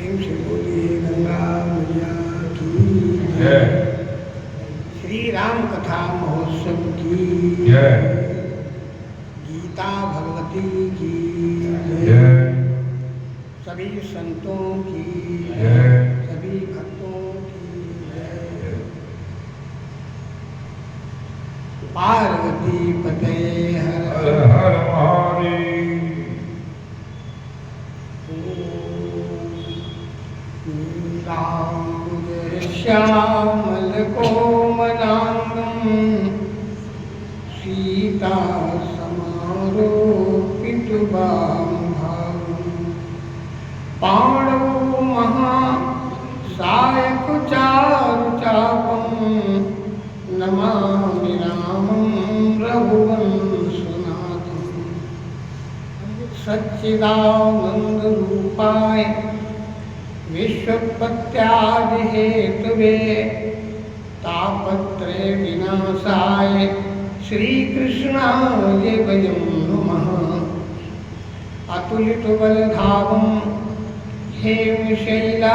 प्रेम से बोलिए गंगा मैया की जय। श्री राम कथा महोत्सव की जय। गीता भगवती की जय। सभी संतों की जय। सभी भक्तों की जय। पार्वती पते हर हर महादेव। श्यामल कोमलांगं सीता समारोपित बाहुं पाणौ महासायक चारुचापं नमामि रामं रघुवंशनाथं सच्चिदानंद रूपाय विश्वोत्पत्त्यादि हेतवे तापत्रय विनाशाय श्रीकृष्णाय वयं नमः। अतुलित बलधामं हेमशैलाभदेहं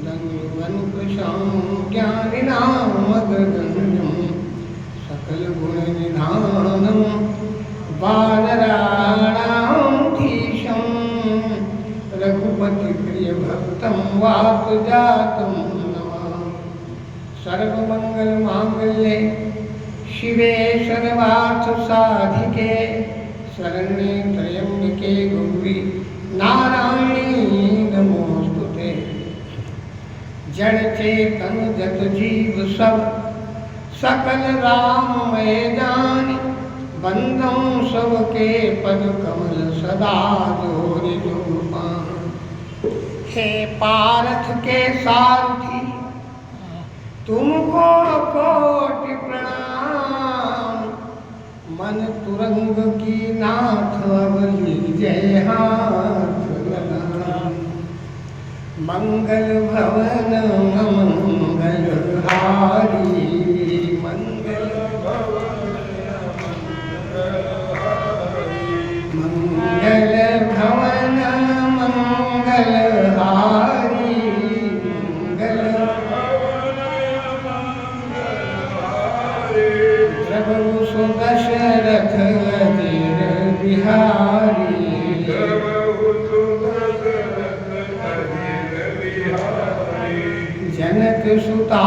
दण्डवनकृशां ज्ञानिनामग्रगण्यं सकलगुणनिधानं वानराणां धीशं रघुपति प्रिय भक्तं वातुजातं नमः। सर्वमंगल मांगल्ये शिवे सर्वार्थ साधिके शरण्ये त्र्यंबके गौरी नारायणी नमोस्तुते। जड़ चेतन जत जीव सब सकल राममय जानि बंदों सबके पद कमल सदा जोरि जोपान। हे पारथ के सारथी तुमको कोटि प्रणाम। मन तुरंग की नाथ अवली जय हाथ लगाम। मंगल भवन मंगल हारी मंगल मंगल भवन मंगल हारी मंगल प्रभु सुदशरथ अजिर बिहारी जनक सुता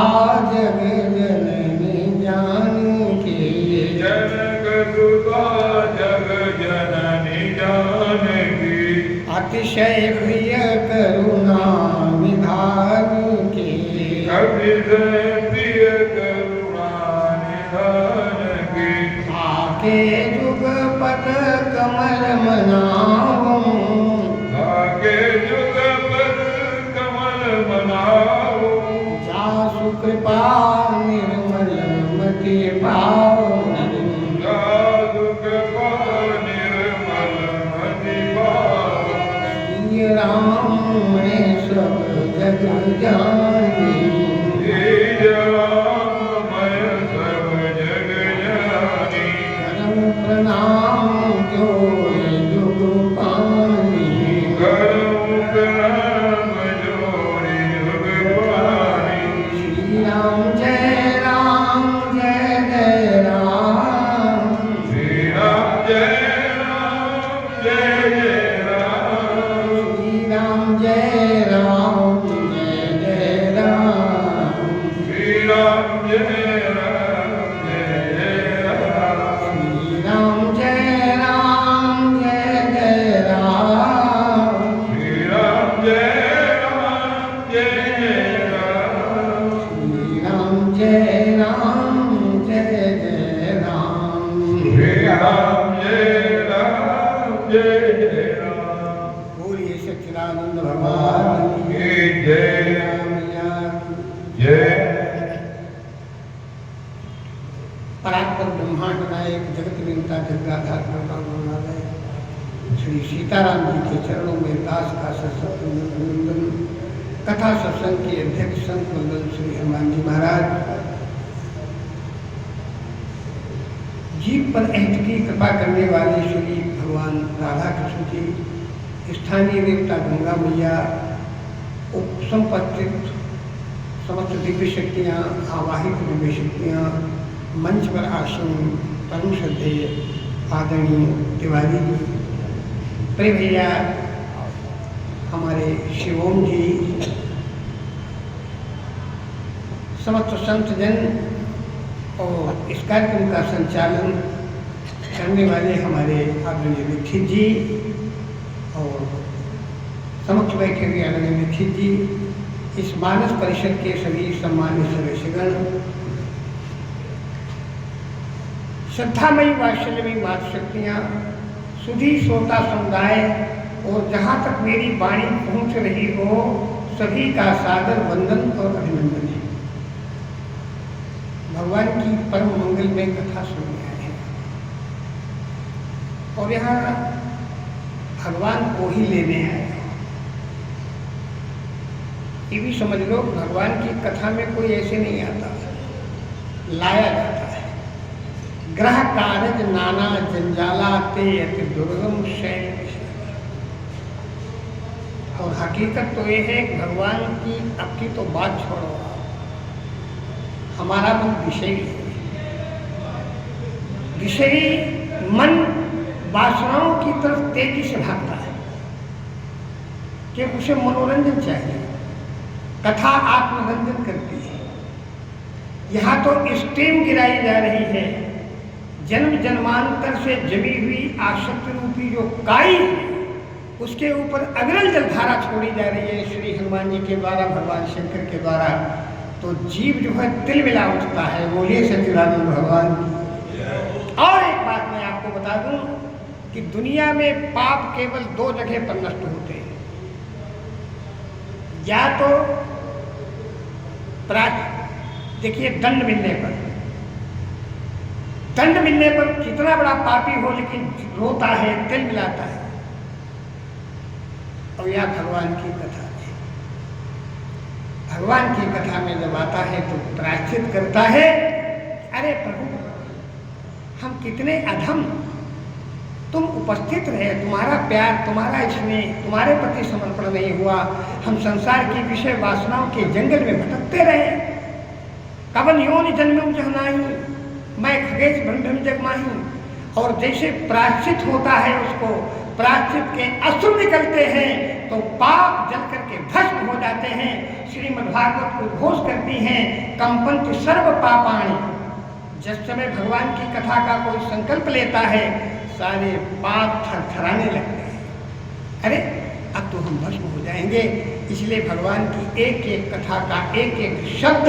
जग जननी जानकी जनक सुता जग जननी जानकी अतिशय प्रिय करुणा निधान के अतिशय प्रिय करुणा निधान की आके जुग पद कमल मनाऊं आगे जुग पद कमल बनाओ जासु कृपा निर्मल मति पाऊं जादु कृपा निर्मल मति पाओ श्री राम मैं सब जग जानी तेज राममय सब जग जानी करम प्रणाम जोड़े जुग पानी करऊं प्रणाम जोड़े जुग पानी श्री राम जय जय राम श्री राम जय जय राम श्री राम जय जय राम श्री राम जय राम श्री राम जय जय राम श्री राम जय राम श्री राम जय जय राम श्री राम जय राम बोलिए सच्चिदानंद भगवान की जय। मैया की जय। परात्पर ब्रह्मांड नायक जगत नियंता जगदाधार प्रणामनालय श्री सीताराम जी के चरणों में दास का सत्संग कथा सत्संग के अध्यक्ष संत वंदन श्री हनुमान जी महाराज जीव पर ऐठ की कृपा करने वाले श्री भगवान राधा कृष्ण जी स्थानीय देवता गंगा मैया, उपसंपत्तित समस्त दिव्य शक्तियाँ, आवाहित दिव्य शक्तियाँ, मंच पर आसन परम श्रद्धेय आदरणीय तिवारी जी, प्रिय भैया हमारे शिवोम जी, समस्त संत जन और इस कार्यक्रम का संचालन करने वाले हमारे आदरणीय दीक्षित जी और समक्ष बैठे हुए आदरणीय दीक्षित जी, इस मानस परिषद के सभी सम्मानित सदस्यगण, श्रद्धामयी वात्सल्यमयी मातृशक्तियाँ, सुधी श्रोता समुदाय और जहाँ तक मेरी वाणी पहुँच रही हो सभी का सादर वंदन और अभिनंदन है। भगवान की परम मंगलमय कथा सुनने आए हैं और यहाँ भगवान को ही लेने आए हैं। ये भी समझ लो भगवान की कथा में कोई ऐसे नहीं आता, लाया जाता है। ग्रह कारज नाना जंजाला ते अति दुर्गम शैल, और हकीकत तो ये है कि भगवान की अब की तो बात छोड़ो, हमारा मन विषयी है। विषयी मन वासनाओं की तरफ तेजी से भागता है कि उसे मनोरंजन चाहिए, कथा आत्मरंजन करती है। यहाँ तो स्टीम गिराई जा रही है, जन्म जन्मांतर से जमी हुई आसक्ति रूपी जो काई है उसके ऊपर अविरल जलधारा छोड़ी जा रही है श्री हनुमान जी के द्वारा, भगवान शंकर के द्वारा। तो जीव जो है तिल मिला उठता है, बोलिए सच्चिदानंद भगवान की। और एक बात मैं आपको बता दूं कि दुनिया में पाप केवल दो जगह पर नष्ट होते हैं, या तो देखिए दंड मिलने पर, दंड मिलने पर कितना बड़ा पापी हो लेकिन रोता है, तिल मिलाता है, और या भगवान की कथा में, भगवान की कथा में जब आता है तो प्रायश्चित करता है, अरे प्रभु हम कितने अधम, तुम उपस्थित रहे, तुम्हारा प्यार, तुम्हारा स्नेह, तुम्हारे प्रति समर्पण नहीं हुआ, हम संसार की विषय वासनाओं के जंगल में भटकते रहे। कवन योनि जन्मम जहनाई, मैं खगेश ब्रह्म जग माही। और जैसे प्रायश्चित होता है उसको, प्रायश्चित के अश्रु निकलते हैं तो पाप जल करके भस्म हो जाते हैं। श्रीमद्भागवत को घोष करती हैं, कंपंत सर्व पापाणी। जिस समय भगवान की कथा का कोई संकल्प लेता है सारे पाप थरथराने लगते हैं, अरे अब तो हम भस्म हो जाएंगे। इसलिए भगवान की एक एक कथा का एक एक शब्द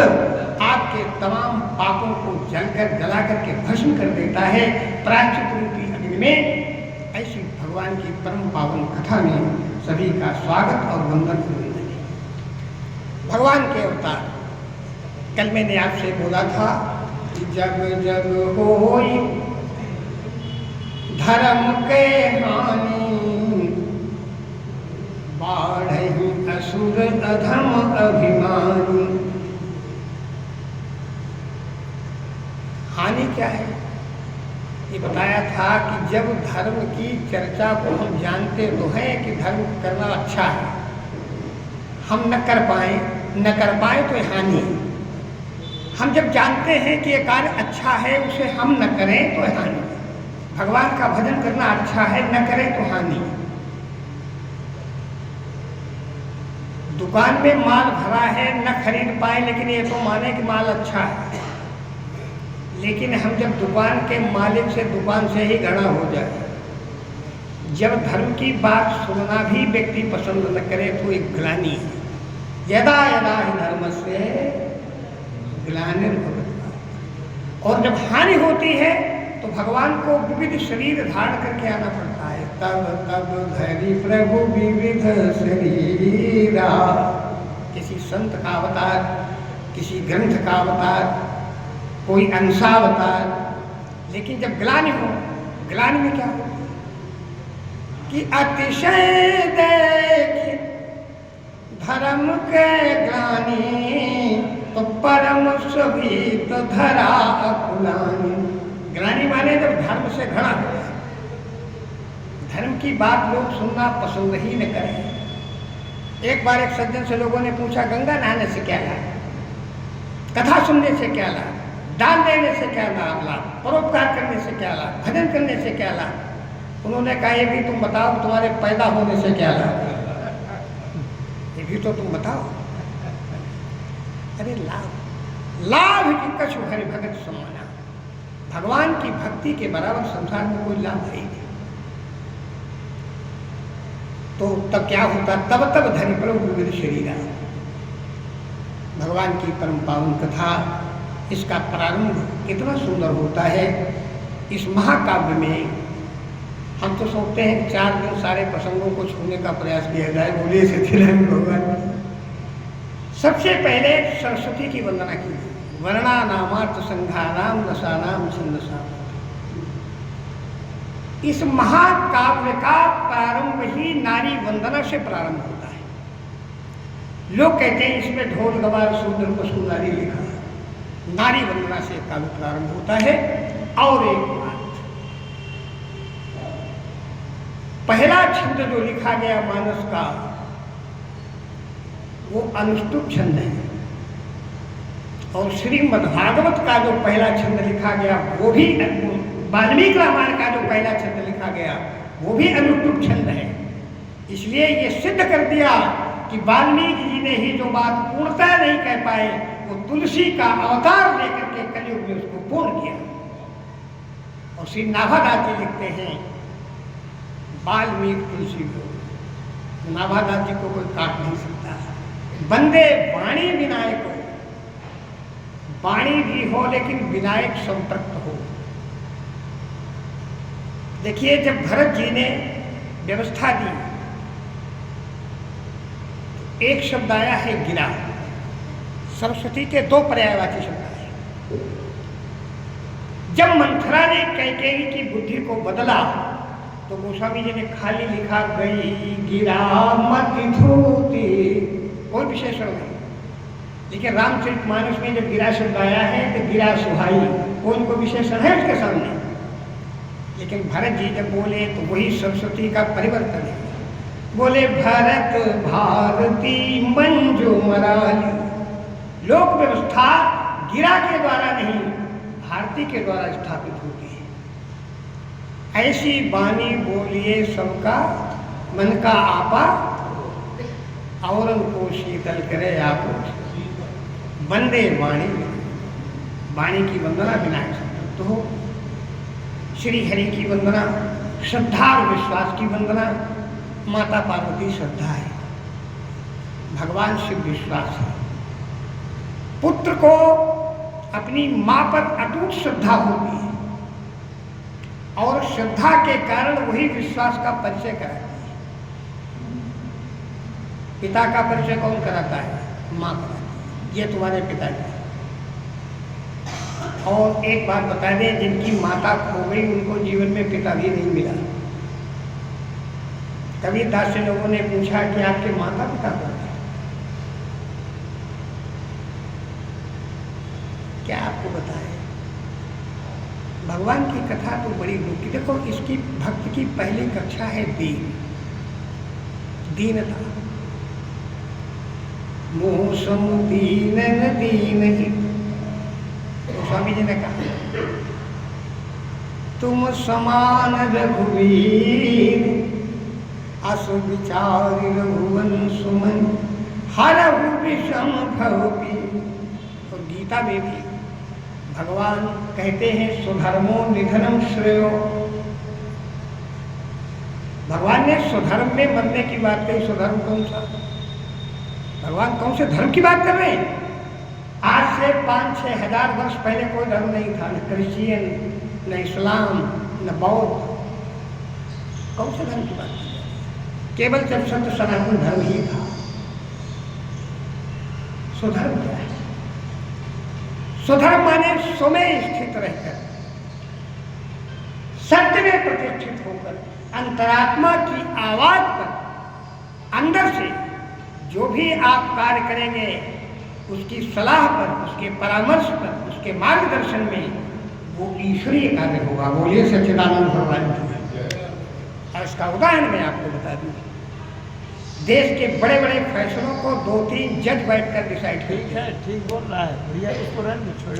आपके तमाम पापों को जलकर जला करके भस्म कर देता है प्रायश्चित रूपी अग्नि में। ऐसी भगवान की परम पावन कथा में सभी का स्वागत और वंदन है। भगवान के अवतार, कल मैंने आपसे बोला था कि जग जग होई धर्म के हानि, बाढ़हि असुर अधम अभिमानी। हानि क्या है ये बताया था कि जब धर्म की चर्चा को हम जानते तो हैं कि धर्म करना अच्छा है, हम न कर पाए तो हानि है। हम जब जानते हैं कि ये कार्य अच्छा है उसे हम न करें तो हानि है। भगवान का भजन करना अच्छा है, न करें तो हानि है। दुकान में माल भरा है, न खरीद पाए लेकिन ये तो माने कि माल अच्छा है, लेकिन हम जब दुकान के मालिक से दुकान से ही घड़ा हो जाए, जब धर्म की बात सुनना भी व्यक्ति पसंद न करे तो एक ग्लानि है। यदा यदा ही धर्म से ग्लानिर्भवति। और जब हानि होती है तो भगवान को विविध शरीर धारण करके आना पड़ता है। तब तब धरि प्रभु विविध शरीरा। किसी संत का अवतार, किसी ग्रंथ का अवतार, कोई अंशावतार। लेकिन जब ग्लानि हो, ग्लानि में क्या हो कि अतिशय देख धर्म के ग्लानि, तो परम सुभीत धरा अकुलानि। ग्लानि माने जब धर्म से घृणा हो जाए, धर्म की बात लोग सुनना पसंद ही न करें। एक बार एक सज्जन से लोगों ने पूछा, गंगा नहाने से क्या लाभ, कथा सुनने से क्या लाभ, दान देने से क्या लाभ, परोपकार करने से क्या लाभ, भजन करने से क्या लाभ। उन्होंने कहा, ये भी तुम बताओ, तुम्हारे पैदा होने से क्या लाभ, ये भी तो तुम बताओ। अरे लाभ की कछु हरि भगत समाना, भगवान की भक्ति के बराबर संसार में कोई लाभ है ही नहीं। तो तब क्या होता, तब धरि प्रभु विविध शरीरा। भगवान की परम पावन कथा, इसका प्रारंभ कितना सुंदर होता है। इस महाकाव्य में हम तो सोचते हैं कि 4 दिन सारे प्रसंगों को छूने का प्रयास किया जाए, बोलिए सत्यनारायण भगवान की। सबसे पहले सरस्वती की वंदना की, वर्णा नामार्थ संघानाम रसानाम छंदसाम। इस महाकाव्य का प्रारंभ ही नारी वंदना से प्रारंभ होता है। लोग कहते हैं इसमें ढोल गवार शूद्र पशु नारी लिखा, नारी वंदना से काव्य प्रारंभ होता है। और एक बात, पहला छंद जो लिखा गया मानस का, वो अनुष्टुप छंद है। और श्रीमद्भागवत का जो पहला छंद लिखा गया, वो भी वाल्मीकि रामायण का जो पहला छंद लिखा गया, वो भी अनुष्टुप छंद है। इसलिए ये सिद्ध कर दिया कि वाल्मीकि जी ने ही जो बात पूर्णतः नहीं कह पाए, वो तुलसी का अवतार लेकर के कलयुग में उसको पूर्ण किया। और श्री नाभादास जी लिखते हैं, वाल्मीकि तुलसी को, नाभादास जी को कोई काट नहीं सकता। बंदे वाणी विनायक हो, वाणी भी हो लेकिन विनायक संपृक्त हो। देखिए, जब भरत जी ने व्यवस्था दी, तो एक शब्द आया है गिरा। सरस्वती के 2 पर्यायवाची शब्द आए। जब मंथरा ने कैकेयी की बुद्धि को बदला, तो गोस्वामी जी ने खाली लिखा, गई गिरा मति धूति, कोई विशेषण नहीं। लेकिन रामचरितमानस में जब गिरा शब्द आया है तो गिरा सुहाई, कोई विशेषण है उसके सामने। लेकिन भरत जी जब बोले तो वही सरस्वती का परिवर्तन है। बोले, भरत भारती मंजू मराली। लोक व्यवस्था गिरा के द्वारा नहीं, भारती के द्वारा स्थापित होती है। ऐसी वाणी बोलिए सबका मन का आपा, औरन को शीतल करे आप। वंदे वाणी, वाणी की वंदना विनायक संतुष्ट हो। श्री हरि की वंदना, श्रद्धा और विश्वास की वंदना। माता पार्वती श्रद्धा है, भगवान शिव विश्वास है। पुत्र को अपनी मां पर अटूट श्रद्धा होती है, और श्रद्धा के कारण वही विश्वास का परिचय कराती है। पिता का परिचय कौन कराता है? मां कराती है, ये तुम्हारे पिता जी। और एक बात बता दें, जिनकी माता खो गई उनको जीवन में पिता भी नहीं मिला। कबीरदास से लोगों ने पूछा कि आपके माता पिता कौन है? क्या आपको बताए? भगवान की कथा तो बड़ी दुखी। देखो, इसकी भक्त की पहली कक्षा है दीनता। मोह सम दीन न दीन ही, तो स्वामी जी ने कहा, तुम समान रघुवीर, अस विचार रघुवन सुमन, हरहु विषम भवपी। और गीता में भी भगवान कहते हैं, स्वधर्मो निधनम श्रेयो। भगवान ने स्वधर्म में मरने की बात कही। स्वधर्म कौन सा? भगवान कौन से धर्म की बात कर रहे हैं? आज से 5-6 हजार वर्ष पहले कोई धर्म नहीं था, न क्रिश्चियन, न इस्लाम, न बौद्ध। कौन से धर्म की बात की? केवल जब सत्य सनातन धर्म ही था। स्वधर्म क्या है? स्वधर्म माने स्व में स्थित रहकर, सत्य में प्रतिष्ठित होकर, अंतरात्मा की आवाज पर, अंदर से जो भी आप कार्य करेंगे, उसकी सलाह पर, उसके परामर्श पर, उसके मार्गदर्शन में वो ईश्वरीय कार्य होगा। बोलिए सच्चिदानंद भगवान की। और इसका का उदाहरण मैं आपको बता दूं। देश के बड़े बड़े फैसलों को 2-3 जज बैठकर डिसाइड करते हैं। ठीक बोल रहा है भैया, इसको रहने छोड़।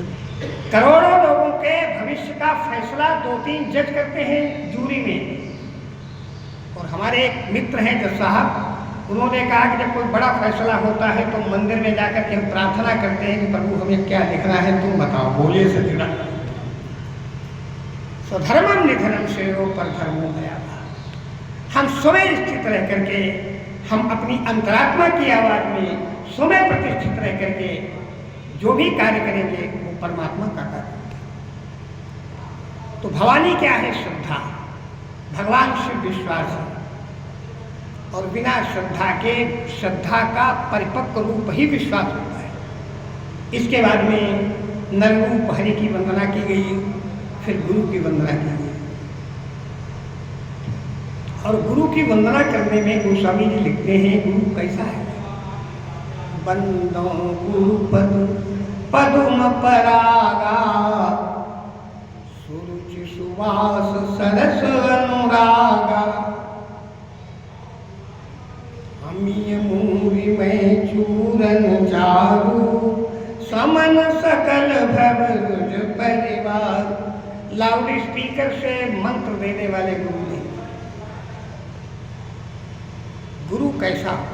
करोड़ों लोगों के भविष्य का फैसला 2-3 जज करते हैं जूरी में। और हमारे एक मित्र हैं जज साहब, उन्होंने कहा कि जब कोई बड़ा फैसला होता है तो मंदिर में जाकर के हम प्रार्थना करते हैं कि प्रभु हमें क्या लिखना है तुम बताओ। बोलिए सच्चिदानंद। स्वधर्मम निधनम श्रेयो पर धर्मो मया। हम स्वयं स्थित रह करके, हम अपनी अंतरात्मा की आवाज में स्वयं प्रतिष्ठित रह करके जो भी कार्य करेंगे वो परमात्मा का कार्य होता है। तो भवानी क्या है? श्रद्धा। भगवान से विश्वास है। और बिना श्रद्धा के, श्रद्धा का परिपक्व रूप ही विश्वास होता है। इसके बाद में नर रूप हरि की वंदना की गई, फिर गुरु की वंदना की गई। और गुरु की वंदना करने में गोस्वामी जी लिखते हैं गुरु कैसा है? बंदो गुरु पद पदुम परागा, सुरुचि सुवास सरस अनुरागा। अमीय मूरी में चूरन चारू, समन सकल भवरुज परिवार। लाउड स्पीकर से मंत्र देने वाले गुरु नहीं। गुरु कैसा हो?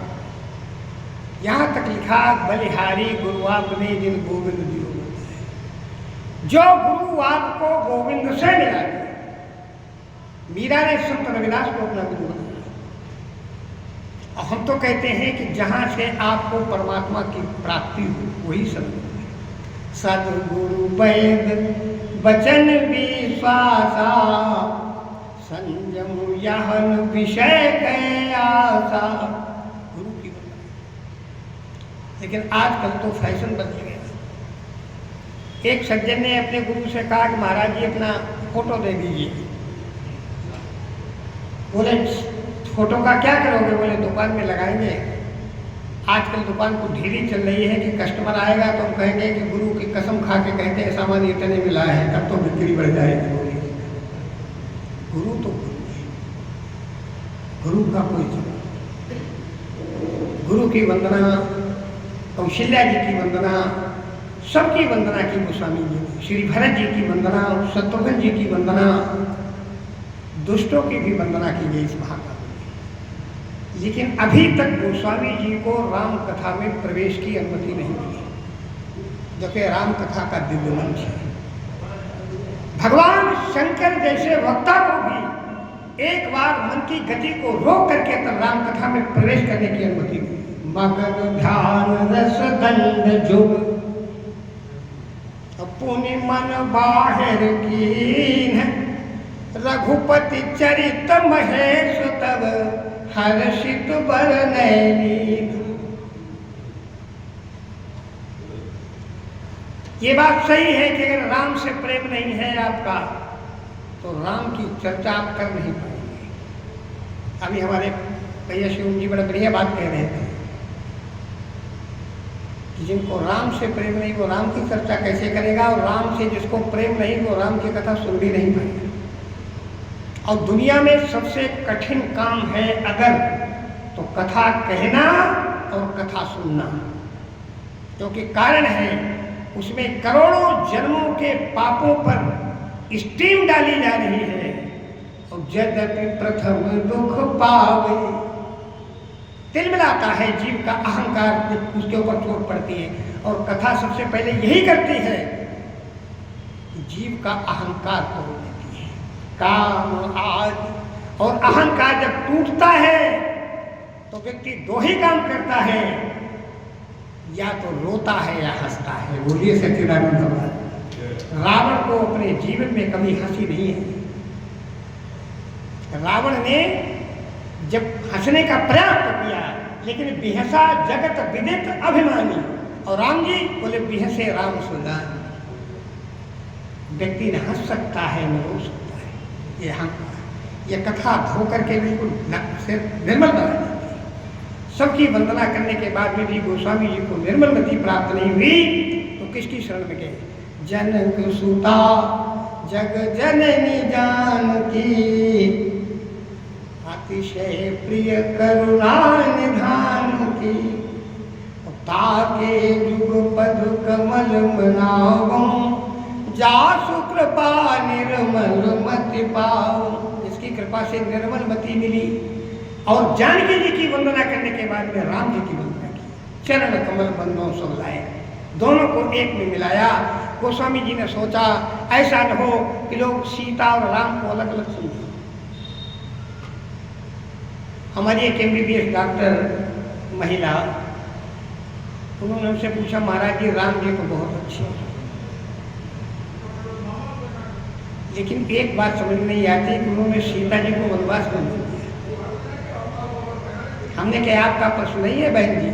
यहां तक लिखा बलिहारी गुरु आपने जिन गोविंद जी हो बताए। जो गुरु आपको गोविंद से मिला। मीरा ने संत रविदास को अपना गुरु बनाया। और हम तो कहते हैं कि जहां से आपको परमात्मा की प्राप्ति हो वही सदगुरु है। सदगुरु वैद वचन विश्वासा, संयम यहन विषय के आशा। गुरु की वंदना। लेकिन आजकल तो फैशन बदल गया। एक सज्जन ने अपने गुरु से कहा कि महाराज जी अपना फोटो दे दीजिए। बोले फोटो का क्या करोगे? बोले दुकान में लगाएंगे। आजकल दुकान को ढीली चल रही है कि कस्टमर आएगा तो हम कहेंगे कि गुरु की कसम खा के कहते हैं सामान इतने मिला है, तब तो बिक्री बढ़ जाएगी। गुरु तो गुरु है, गुरु का कोई जवाब। गुरु की वंदना, कौशल्या जी की वंदना, सबकी वंदना की गोस्वामी जी ने। श्री भरत जी की वंदना, शत्रुघ्न जी की वंदना, दुष्टों की भी वंदना की गई इस महाकाव्य में। लेकिन अभी तक गोस्वामी जी को राम कथा में प्रवेश की अनुमति नहीं मिली, जबकि राम कथा का दिव्य मंच है। भगवान शंकर जैसे वक्ता को भी एक बार मन की गति को रोक करके तब राम कथा में प्रवेश करने की अनुमति मिली। मगन ध्यान रस दंड जुग, पुनि मन बाहर कीन, रघुपति चरित महेश तब हर्षित बरनैलीन। ये बात सही है कि अगर राम से प्रेम नहीं है आपका तो राम की चर्चा आप कर नहीं पाएंगे। अभी हमारे भैया शिव जी बड़ा बढ़िया बात कह रहे थे कि जिनको राम से प्रेम नहीं वो राम की चर्चा कैसे करेगा, और राम से जिसको प्रेम नहीं वो राम की कथा सुन भी नहीं पाएगा। और दुनिया में सबसे कठिन काम है अगर तो कथा कहना और कथा सुनना, क्योंकि कारण है उसमें करोड़ों जन्मों के पापों पर स्टीम डाली जा रही है। और यद्यपि प्रथम दुख पावे, तिलमिलाता है जीव का अहंकार, उसके ऊपर चोट पड़ती है। और कथा सबसे पहले यही करती है कि जीव का अहंकार तोड़ देती है, काम आदि। और अहंकार जब टूटता है तो व्यक्ति दो ही काम करता है, या तो रोता है या हंसता है। बोलिए सच्चिदानंद भगवान। रावण को अपने जीवन में कभी हंसी नहीं है। रावण ने जब हंसने का प्रयास तो किया, लेकिन बिहसा जगत विदित अभिमानी। और राम जी बोले बिहसे राम सुजान। व्यक्ति न हंस सकता है न रो सकता है। ये अहंकार, ये कथा धो करके बिल्कुल निर्मल बना जाती है। सबकी वंदना करने के बाद में भी गोस्वामी जी को निर्मल गति प्राप्त नहीं हुई तो किसकी शरण में गए? जनक सुता जग जननी जानकी। अतिशय प्रिय करुणा निधान की, ताके जुग पद कमल मनावो, जासु कृपा निर्मल मति पाओ। इसकी कृपा से निर्मल मति मिली और जानकी जी की वंदना करने के बाद में राम जी की वंदना की। चरण कमल बंदों सब लाए, दोनों को एक में मिलाया। गोस्वामी जी ने सोचा ऐसा न हो कि लोग सीता और राम को अलग अलग समझें। हमारी एक MBBS डॉक्टर महिला, उन्होंने उनसे पूछा महाराज जी राम जी तो बहुत अच्छे हैं, लेकिन एक बात समझ नहीं आती कि उन्होंने सीता जी को वनवास क्यों दे दिया। हमने कहा आपका प्रश्न नहीं है बहन जी,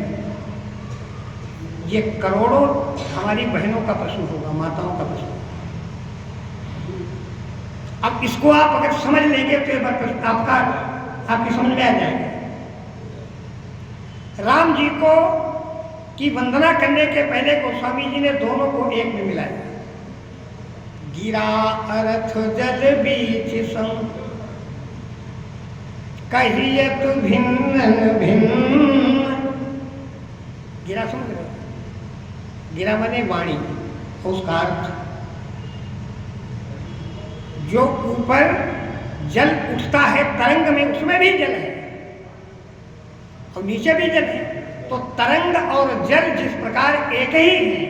ये करोड़ों हमारी बहनों का प्रश्न होगा, माताओं का प्रश्न। अब इसको आप अगर समझ लेंगे तो आपकी समझ में आ जाएगा। राम जी को की वंदना करने के पहले गोस्वामी जी ने दोनों को एक में मिलाया। गिरा अर्थ जल बीच संग, कहियत भिन्न भिन्न। गिरा समझ रहे, गिरा माने वाणी, उसका अर्थ जो ऊपर जल उठता है तरंग में, उसमें भी जल है और नीचे भी जल है। तो तरंग और जल जिस प्रकार एक ही है,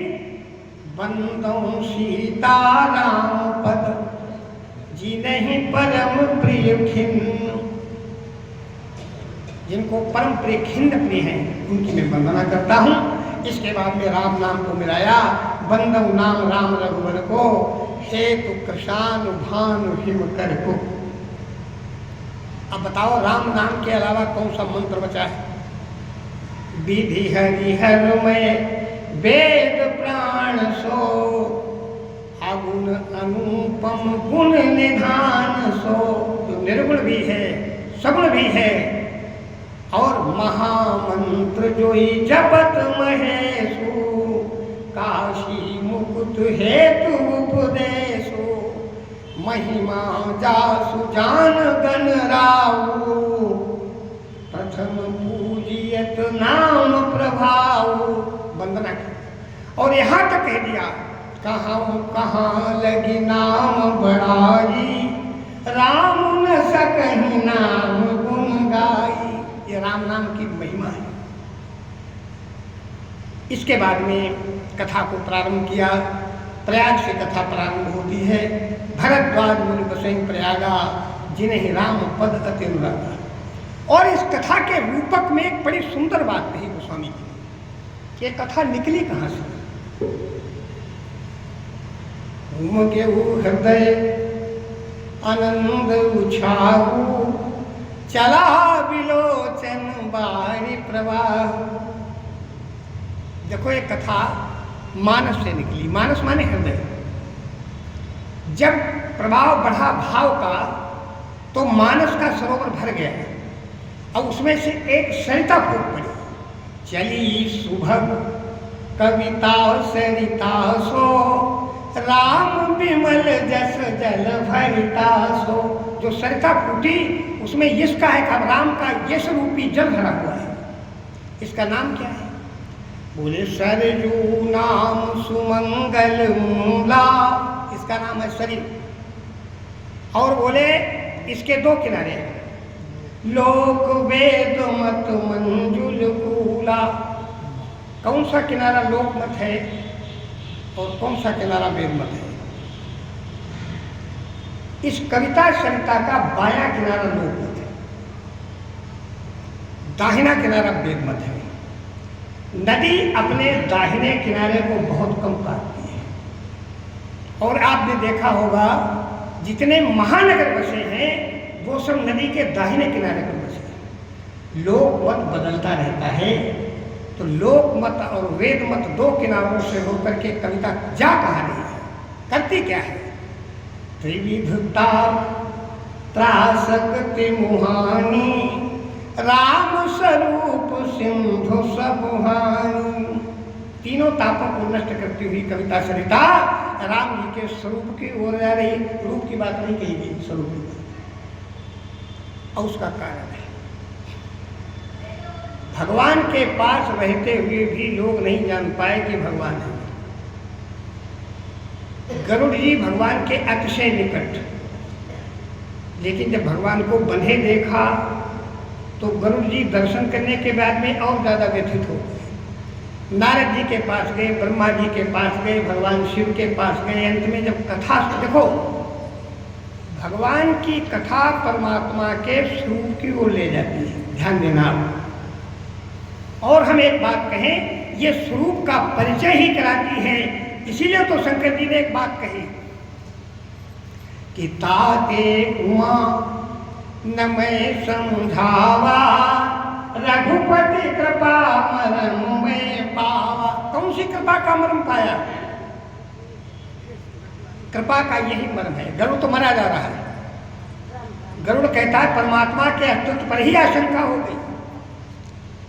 बंदों सीता राम पद जी नहीं परम प्रिय खिन्न, जिनको परम प्रिय खिन्न प्रिय हैं उनकी मैं वंदना करता हूँ। इसके बाद में राम नाम को मिलाया, बंदव नाम राम रघुवर को, हेतु कृषानु भानु हिम कर को। अब बताओ राम नाम के अलावा कौन सा मंत्र बचा है? विधि हरिहर में वेद प्राण सो, अगुण अनुपम गुण निधान सो। जो निर्गुण भी है, सगुण भी है, और महामंत्र जो ही जपत महेशु, काशी मुकुट हेतु उपदेशो, महिमा जासु जान गण राऊ, प्रथम पूजियत नाम प्रभाव। वंदना की और यहाँ तक कह दिया, कहाँ लगी नाम बड़ाई, राम न सकहि नाम गुण गाई। ये राम नाम की महिमा है। इसके बाद में कथा को प्रारंभ किया। प्रयाग से कथा प्रारंभ होती है। भरद्वाज मुनि बसई प्रयागा, जिन्हें राम पद अति अनुरागा। और इस कथा के रूपक में एक बड़ी सुंदर बात कही गोस्वामी जी ने। ये कथा निकली कहाँ से? उमगेहु हृदय आनंद उछाऊ, चला विलोचन बारी प्रवाह। देखो ये कथा मानस से निकली। मानस माने हृदय। जब प्रभाव बढ़ा भाव का तो मानस का सरोवर भर गया और उसमें से एक सरिता फूट पड़ी। चली सुभग कविता सरिता सो, राम विमल जस जल भरिता सो। जो सरिता फूटी उसमें यश का है, राम का यश रूपी जल भरा हुआ है। इसका नाम क्या है? बोले सरजू नाम सुमंगल मूला, इसका नाम है सरयू। और बोले इसके दो किनारे हैं, लोक वेद मत मंजुल कूला। कौन सा किनारा लोक मत है और कौन सा किनारा वेद मत है? इस कविता सरिता का बायां किनारा लोक मत है, दाहिना किनारा वेद मत है। नदी अपने दाहिने किनारे को बहुत कम काटती है। और आपने देखा होगा जितने महानगर बसे हैं वो सब नदी के दाहिने किनारे पर बसे हैं। लोक मत बदलता रहता है। तो लोक मत और वेद मत दो किनारों से होकर के कविता जा कहाँ रही है, करती क्या है? त्रिविधता त्रासक्ति मुहानी, राम स्वरूप सिंधु सबुहानी। तीनों तापों को नष्ट करती हुई कविता सरिता राम जी के स्वरूप की ओर जा रही। रूप की बात नहीं कही गई, स्वरूप की बात। और उसका कारण है भगवान के पास रहते हुए भी लोग नहीं जान पाए कि भगवान है। गरुड़ जी भगवान के अतिशय निकट, लेकिन जब भगवान को बंधे देखा तो गरुड़ जी दर्शन करने के बाद में और ज़्यादा व्यथित हो गए। नारद जी के पास गए, ब्रह्मा जी के पास गए, भगवान शिव के पास गए। अंत में जब कथा देखो, भगवान की कथा परमात्मा के स्वरूप की ओर ले जाती है, ध्यान देना। और हम एक बात कहें, ये स्वरूप का परिचय ही कराती है। इसीलिए तो शंकर जी ने एक बात कही कि ताते उमा न मैं समझावा, रघुपति कृपा मरम में पावा। कौन सी कृपा का मरम पाया? कृपा का यही मर्म है। गरुड़ तो मरा जा रहा है। गरुड़ कहता है परमात्मा के अस्तित्व पर ही आशंका हो गई,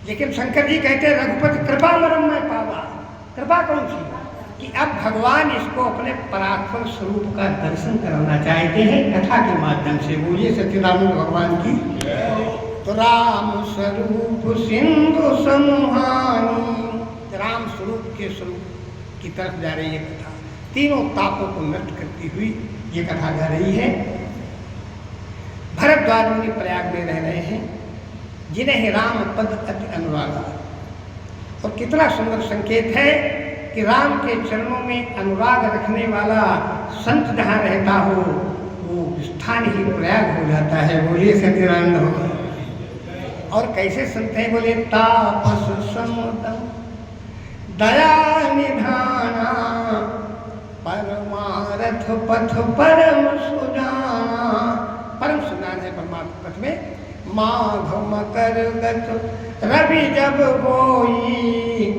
लेकिन शंकर जी कहते हैं रघुपति कृपा मर्म में पावा। कृपा कौन सी? कि अब भगवान इसको अपने परात्पर स्वरूप का दर्शन कराना चाहते हैं कथा के माध्यम से। बोलिए सच्चिदानंद भगवान की। तो राम स्वरूप सिंधु समुहानी, राम स्वरूप के स्वरूप की तरफ जा रही है कथा। तीनों तापों को नष्ट करती हुई ये कथा जा रही है। भरद्वाज मुनि प्रयाग में रह रहे हैं, जिन्हें राम पद अति अनुराग। और कितना सुंदर संकेत है कि राम के चरणों में अनुराग रखने वाला संत जहाँ रहता हो वो स्थान ही प्रयाग हो जाता है। बोलिए सत्यानंद हो। और कैसे संत हैं? बोले तापस समुदम दया निधाना, परमारथ पथ परम सुजाना। परम सुजान है परमात्मा पथ में। माघ मकर गत रवि जब होई,